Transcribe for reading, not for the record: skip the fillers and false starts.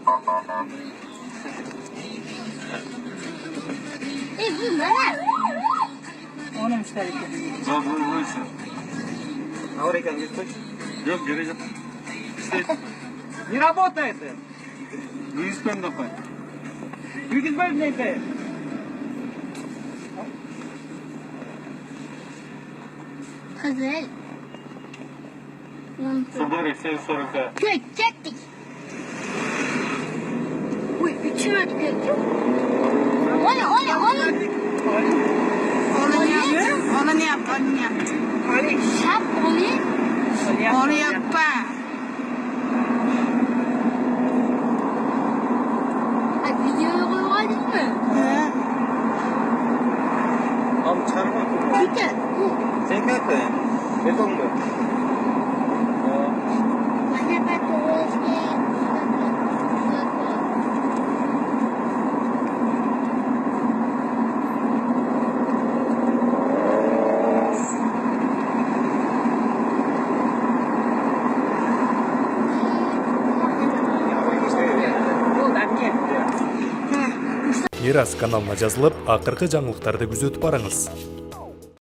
Bu ne? Onu müşteri ekan. Bo'lsin. Avr ekan deb. Yo'q, gerek yo'q. Не работает. Yuzdan qo'y. Yurgizmaydi. Kızıl. Sabır, sen soruka. Çektik. Uy, içime tükettim. Onu. Onu ne yaptı? Şap onu. Onu yapma. Ay, videoyu koydun mu? Abi çıkarma. Bitti. Sen kaçtın? Beton mu? Bana bak Мирас каналына жазылып, акыркы жаңылыктарды күзөтүп барыңыз.